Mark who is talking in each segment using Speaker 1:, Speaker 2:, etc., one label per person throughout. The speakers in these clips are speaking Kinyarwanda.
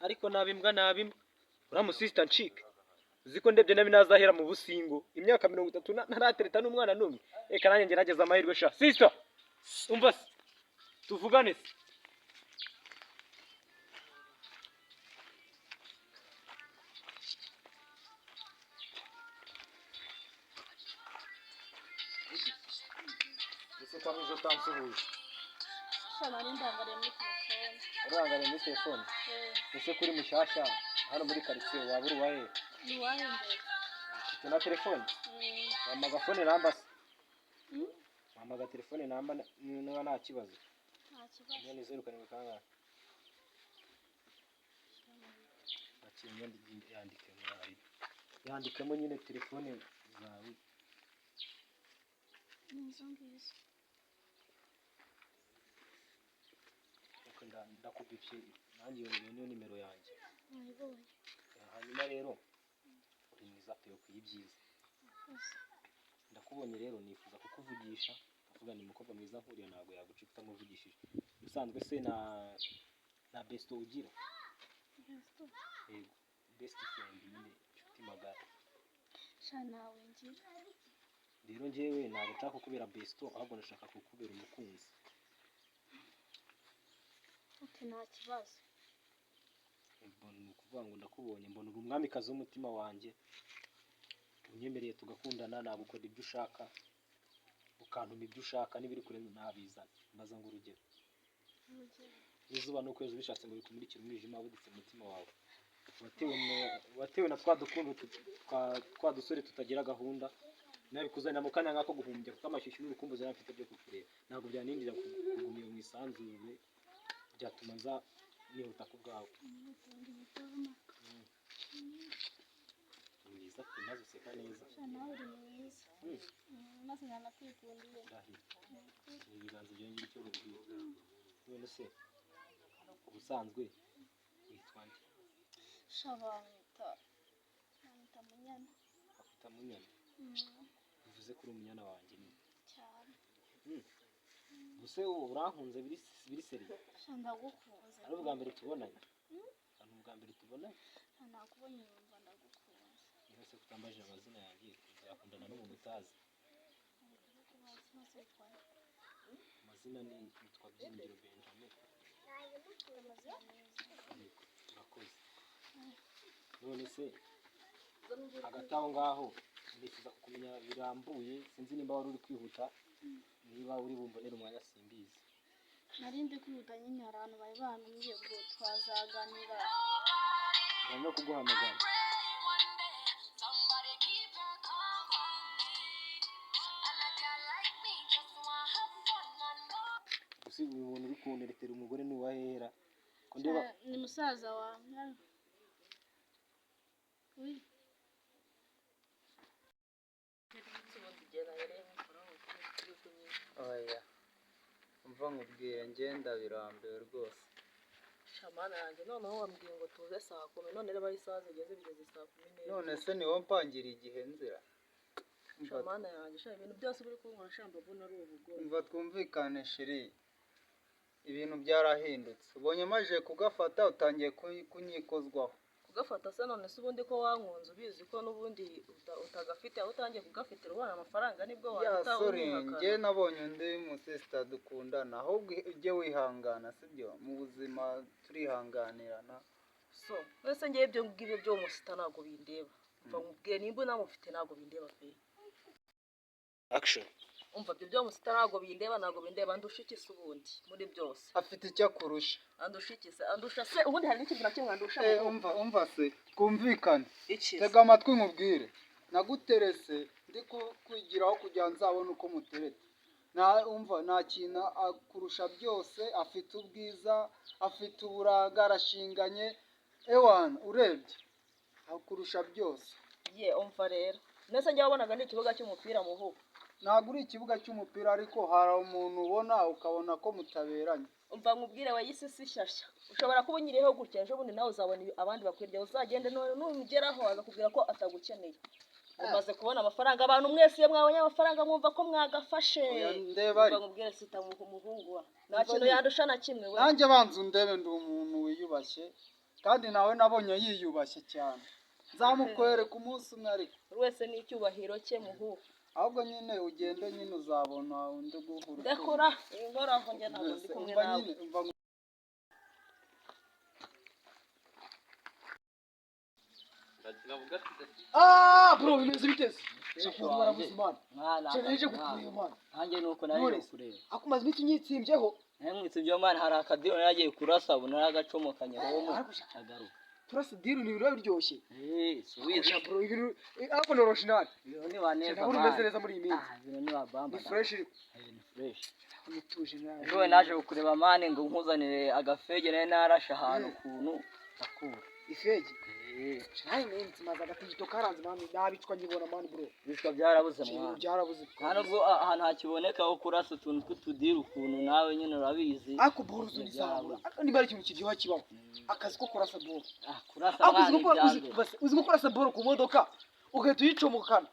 Speaker 1: ariko nabimbwa uramusista ncike uziko ndebye nabi nazahera mu busingo imyaka 30 ntaratereta n'umwana numwe reka nanjye ngerageza amahirwe sha sister umva tuvugane kwa mwizo tansuhuza
Speaker 2: shana ndangariye muri telefone
Speaker 1: urangariye muri telefone ese kuri mushasha hano muri quartier waburi wahe
Speaker 2: ni wahe mbere
Speaker 1: tuna telefone wamaga phone namba wamaga telefone namba niba nta kibazo nyene 0 karindwi kangahe yandikemo nyine telefone zawe
Speaker 2: nizongize
Speaker 1: ndakubipye nanjye iyo nimero yanjye
Speaker 2: nayibonye
Speaker 1: hanyuma rero uri mwiza pe yo kuyibyiza ndakubonye rero nifuza kukuvugisha avuga ni mukobwa mwiza nkuriya ntago yagucika utamuvugishije usanzwe se na besto ugira best friend nyine inshuti magara
Speaker 2: shana wengira
Speaker 1: rero njyewe ntabwo nshaka kukubera besto ahubwo ndashaka kukubera umukunzi
Speaker 2: nta kibazo
Speaker 1: mbona ukuvuga ngo ndakubonye mbona uri umwamikazi w'umutima wanjye unyemereye tugakundana nagukora ibyo ushaka ukantuma ibyo ushaka n'ibiri kure nabizana mbaza ngo urugero izuba n'ukwezi bishatse ngo bikumurikire umwijima wuditse mu mutima wawe watewe na twa dusore tutagira gahunda nabikuzanira mu kanya nkako guhumbya kuko amashyushyu n'urukumbuzi n'afite byo kukureba ntabwo byanindira kugumira mu isanzure byatuma nza nihuta ku bwawe mwiza pe maze useka neza
Speaker 2: nawe uri mwiza maze nanakwikundira
Speaker 1: ibiganza byo ngira icyo bibwira none se ubusanzwe witwa nde
Speaker 2: shabamita munyana
Speaker 1: afite munyana bivuze kuri umunyana wanjye ni
Speaker 2: cyane
Speaker 1: buse urankunze biri seri
Speaker 2: ndagukunze
Speaker 1: ari ubwa mbere tubonanye
Speaker 2: nakubonye numva ndagukunze
Speaker 1: yose kutambaje amazina yanjye tuzakundana n'umuntu utazi amazina ni yitwa Byiringiro Benjamin urakoze none se hagati aho ngaho nifuza kumenya birambuye sinzi nimba wari uri kwihuta niba uri bumbonera umwanya simbizi
Speaker 2: narindi kwihuta nyine hari abantu bari bantumiye ngo twazaganira
Speaker 1: no kuguhamagara usi umuntu uri kunteretera umugore n'uwahera ko ndeba
Speaker 2: ni musaza wawe
Speaker 3: oya umva nkubwire ngenda birambiwe rwose
Speaker 4: shamana yanjye noneho wambwiye ngo tuze saa 10 none reba isaha zigeze bigeze saa 10
Speaker 3: none se niwo mpangira igihe nzira
Speaker 4: shamana yanjye sha ibintu byose biri kunkora shamba mbona ari ubugore
Speaker 3: umva twumvikane shiri ibintu byarahindutse ubonye maje kugafata utangiye kunyikozwaho
Speaker 4: kugafata se none se ubundi ko wankunze ubizi ko n'ubundi utagafite aho utangiye kugafitira ubona amafaranga nibwo
Speaker 3: wahita unyihakana njye nabonye undi musista dukundana ahubwo ujye wihangana sibyo mu buzima turihanganirana
Speaker 4: so wese ngiye ibyo ngibyo byo musita ntago bindeba mva nkubwiye nimba namufite ntago bindeba pe
Speaker 1: action
Speaker 4: umva byo musita ntago bindeba ndusha iki se ubundi muri byose
Speaker 3: afite icyo kurusha
Speaker 4: andusha se ubundi hari n'ikintu nakimwe andusha
Speaker 3: umva se twumvikane tega amatwi nkubwire naguterese ndi kwigiraho kugira nzabone uko mutereta nta kintu akurusha byose afite ubwiza afite uburanga arashinganye ewana urebye akurusha byose
Speaker 4: umva rero nese njye wabonaga ni ikibuga cy'umupira muhugu
Speaker 3: ntabwo uri ikibuga cy'umupira ariko hari umuntu ubona ukabona ko mutaberanye
Speaker 4: umva nkubwire we yisisi shyashya ushobora kuba unyiriyeho gutya ejo bundi nawe uzabona abandi bakwirya uzagende numugeraho agakubwira ko atagukeneye umaze kubona amafaranga abantu mwese iyo mwabonye amafaranga mwumva ko mwagafashe umva nkubwire sita umuhungu wa nta kintu yandusha na kimwe we
Speaker 3: nanjye banza undebe ndi umuntu wiyubashye kandi nawe nabonye yiyubashye cyane nzamukwereka umunsi umwe ariko
Speaker 4: buri wese n'icyubahiro cye muhura
Speaker 3: ahubwo nyine ugende nyine uzabona undi guhura
Speaker 4: ndakora inkoraho njye ntabwo ndi kumwe nawe
Speaker 1: bro bimeze biteze shakuru barabuze imana cyeneje kukureba imana
Speaker 5: nanjye nuko naje kureba
Speaker 1: akumaze imiti nyitsimbyeho
Speaker 5: mwitse ibyo mana hari akadiro yagiye kurasa ubu naragacomokanye homo agaruka
Speaker 1: turasa diru ni ibiro biryoshye
Speaker 5: subiza
Speaker 1: bro ibintu ariko ni original
Speaker 5: ibintu ni baneza
Speaker 1: ntabwo bimeze neza muri iyi minsi
Speaker 5: ibintu ni babamba
Speaker 1: ni fresh
Speaker 5: ni fresh
Speaker 1: nituje nawe
Speaker 5: ejo naje kukureba mane ngo nkuzanire agafege naye narasha ahantu kuntu akura
Speaker 1: ifege naye nenzi maze agatigito karanze mani nabicwa ngibona mani bro
Speaker 5: bishwa byarabuze mwana
Speaker 1: byarabuze
Speaker 5: hano ubwo ahantu hakiboneka ho kurasa utuntu tw'utudira ukuntu nawe nyine urabizi
Speaker 1: ako boro zunizabura niba ari ikintu kiryoha kibaho akazi ko kurasa boro
Speaker 5: kurasa
Speaker 1: uzi ko kurasa boro ku modoka ugahita uyicomokana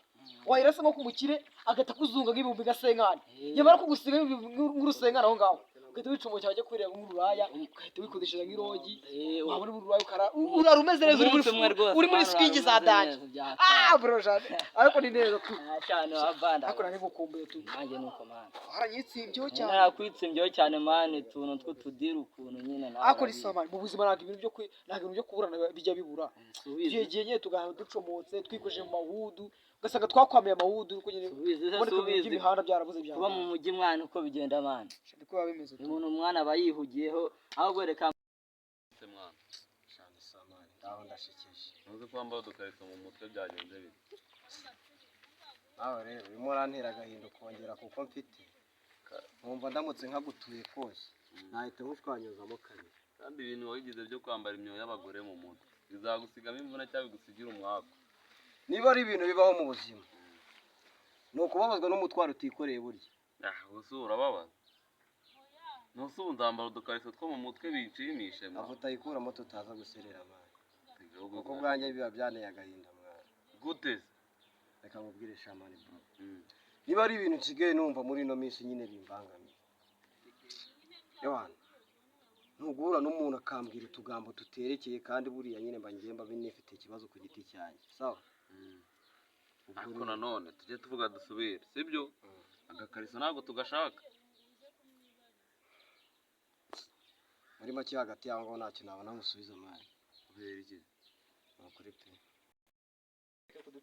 Speaker 1: wayirasa nko kumukire agata kuzunga nk'ibihumbi gasenkani yamara kugusiga nk'urusengana aho ngaho ugahita wicomokera ajya kwireba nk'ururaya ugahita wikodesheje nk'irogi wabona ururaya urarumeze neza uri muri swingi za danje bro jane ariko ni neza tu
Speaker 5: cyane wabanda
Speaker 1: ariko nari ngukumbuye tu
Speaker 5: nanjye nuko mana
Speaker 1: haranyitsimbyho cyane
Speaker 5: narakwitsimbyho cyane mane tuntu tw'utudira ukuntu nyine nawe
Speaker 1: ariko ni sama mu buzima ntabwo ibintu byo kuburana bijya bibura igihe nyine tugaha ducomotse twikoje mu mahudu ugasanga twakwamiye amahudu uko nyine
Speaker 5: subiza
Speaker 1: imihanda byarabuze byane
Speaker 5: kuba mu mujyi mwana uko bigenda mwana
Speaker 1: ndiko babimeze
Speaker 5: umuntu umwana aba yihugiyeho ahubwo reka
Speaker 6: mwana
Speaker 1: cyane samani ndaho ndashekeje
Speaker 6: ntuzi ko wambaye udukarito mu mutwe byagenze bite
Speaker 1: nawe rero urimo urantera agahinda ukongera kuko mfite nkumva ndamutse nkagutuye kose nahita nkushwanyuzamo kabiri
Speaker 6: kandi ibintu wabigize byo kwambara imyoyo y'abagore mu mutwe bizagusigamo imvune cyangwa bigusigira umwaku
Speaker 1: niba ari ibintu bibaho mu buzima ni ukubabazwa n'umutwaro utikoreye burya
Speaker 6: gusa urababaza ntusi ubu nzambara udukarito two mu mutwe binshimishe
Speaker 1: aho utayikuramo tutaza guserera amani kuko bwanjye biba byanteye agahinda mwana
Speaker 6: gute
Speaker 1: reka nkubwire shamani bro niba ari ibintu nsigaye numva muri ino minsi nyine bimbangamiye yohana ntugura n'umuntu akambwira utugambo tuterekeye kandi buriya nyine mba ngemba binifite ikibazo ku giti cyanjye sawa
Speaker 6: ariko nanone tujye tuvuga dusubire sibyo agakariso ntabwo tugashaka
Speaker 1: muri make hagati yaho ngo ntacyo nabona musubiza mari
Speaker 6: kubera iki
Speaker 1: nukuri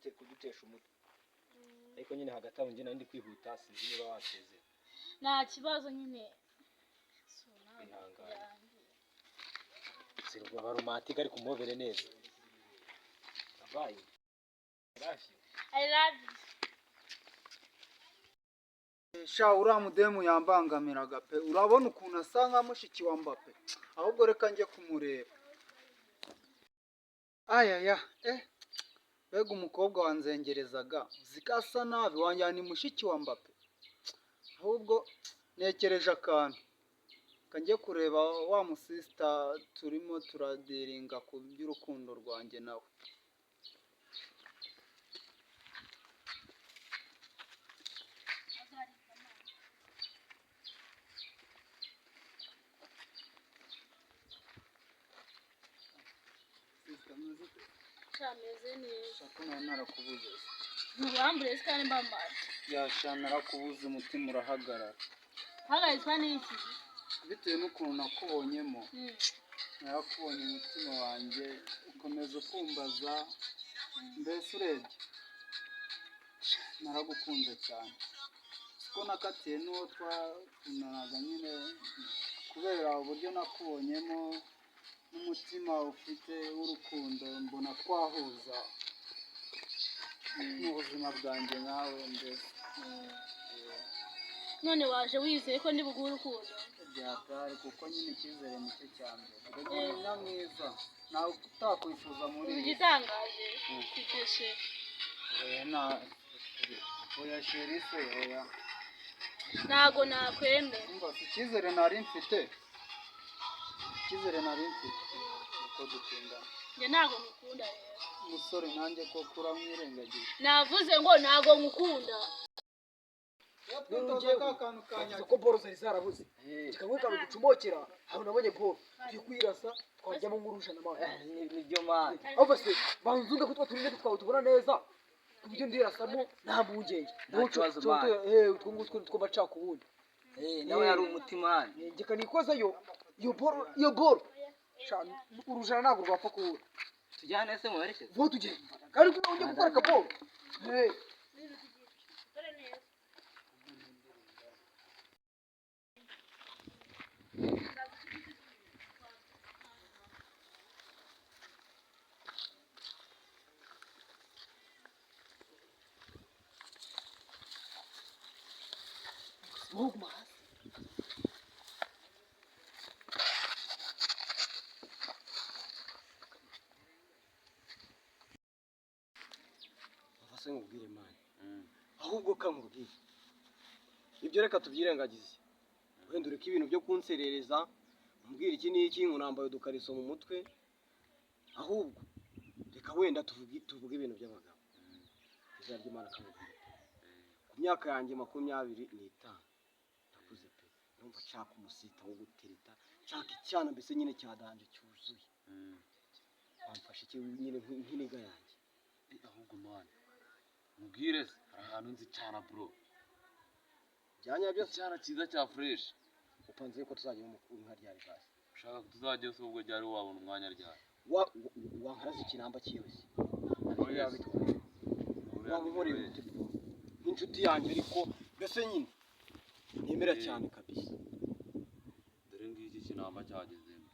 Speaker 1: pe kudutesha umutwe ariko nyine hagati aho njye nandi kwihuta sinzi niba wasezera
Speaker 2: nta kibazo nyine
Speaker 1: sirwa baromantika ariko umubere neza abaye
Speaker 2: I love you.
Speaker 3: sha uriya mudemu yambangamiraga pe urabona ukuntu asa nka mushiki wa Mbappe ahubwo reka njye kumureba ayaya mbega umukobwa wanzengerezaga zikasa nabi wanjyana ni mushiki wa Mbappe ahubwo nekereje akantu kanjye kureba wa musista turimo turadiringa ku by'urukundo rwanjye nawe
Speaker 2: Chameze neza.
Speaker 3: shaka narakubuze
Speaker 2: Ntubambure kandi mbamara.
Speaker 3: yasha narakubuze umutima urahagarara
Speaker 2: Hagarizwa n'iki?
Speaker 3: bitewe n'ukuntu nakubonyemo narakubonye umutima wanjye ukomeza ukumbaza mbese urebye naragukunze cyane siko nakatiye n'uwo twakundanaga nyine kubera uburyo nakubonyemo n'umutima ufite w'urukundo mbona twahuza mu buzima bwanjye nawe mbese
Speaker 2: None waje wizeye ko ndi buguhe urukundo?
Speaker 3: byatari kuko nyine icyizere nicyo cya mbere ubwo ni mwiza nawe utakwifuza muri iyi
Speaker 2: Igitangaje kiteshe.
Speaker 3: oya sheri se oya
Speaker 2: Ntago nakwemera.
Speaker 3: umva icyizere nari mfite uko dukundana
Speaker 2: Njye ntago ngukunda rero.
Speaker 3: umusore nanjye ko kuramwirengagije
Speaker 2: Navuze ngo ntago ngukunda.
Speaker 3: twitoza ka kantu
Speaker 1: Yavuze
Speaker 3: kanyaga
Speaker 1: ko boro zari zarabuze kamwe kantu ducomokera aho nabonye boro tugiye kuyirasa twajyamo nk'urujana amazi
Speaker 5: nibyo mani
Speaker 1: ahubwo se banzunga ko turinde twawe tubona neza ku buryo ndirasamo nta mpungenge
Speaker 5: Nta kibazo, man.
Speaker 1: utwo ngutwo two bacaka ubundi
Speaker 5: nawe yari umutima mani
Speaker 1: ngeka nikoza iyo boro urujana ntabwo rwapfa kubura
Speaker 5: tujyane se muherekeze
Speaker 1: vuba tugenda kandi ko ujye gukora akaboro
Speaker 7: se nkubwire mani ahubwo kankubwire ibyo reka tubyirengagize wenda ureke ibintu byo kunserereza umbwira iki n'iki ngo nambaye udukariso mu mutwe ahubwo reka wenda tuvuge ibintu by'abagabo izina ry'Imana kamubwire ku myaka yanjye 25 ndakuze pe numva nshaka umusita wo gutereta nshaka icyana mbese nyine cyadanje cyuzuye wamfashe iki nyine nk'iniga yanjye
Speaker 6: ahubwo mani mubwire se hari ahantu nzi cyana bro
Speaker 7: byanyabyo
Speaker 6: icyana cyiza cya fresh
Speaker 7: upanze ko tuzajya mu nka ryari basi
Speaker 6: ushaka tuzajya se ubwo ryari wabona umwanya ryari
Speaker 7: wankaraza ikinamba cyose
Speaker 6: Oya,
Speaker 7: waba unkoreye umuti bro nk'inshuti yanjye ariko mbese nyine nemera cyane kabisa
Speaker 6: dore ngiki kinamba cyagezemo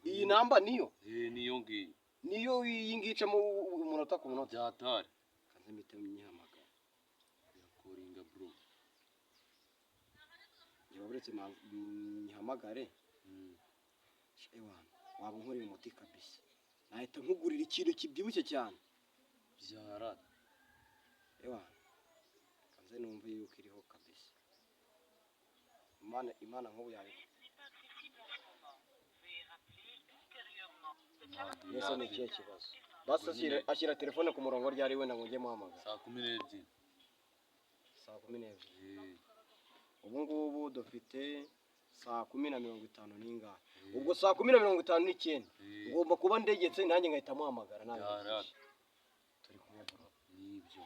Speaker 7: iyi namba niyo
Speaker 6: niyo ngiyo
Speaker 7: niyo iyi ngicamo umunota ku munota
Speaker 6: byatari
Speaker 7: kanze mpita myihamagara
Speaker 6: yakoringa bro
Speaker 7: njye uretse myihamagare ewana waba unkoreye umuti kabisa nahita nkugurira ikintu kibyibushye cyane
Speaker 6: byara
Speaker 7: ewana kanze numve yuko iriho kabisa imana nk'ubu yawe mbese ni ikihe kibazo basi ashyira telefone ku murongo ryari wenda ngo njye muhamagara
Speaker 6: saa 12
Speaker 7: saa 12 ubu ngubu dufite saa 10:50 n'ingahe ubwo saa 10:59 ngomba kuba ndegetse nanjye ngahita muhamagara nawe turi kumwe bro
Speaker 6: nibyo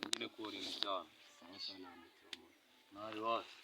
Speaker 6: nyine koringa cyane
Speaker 7: sawa sawa
Speaker 6: nari wacu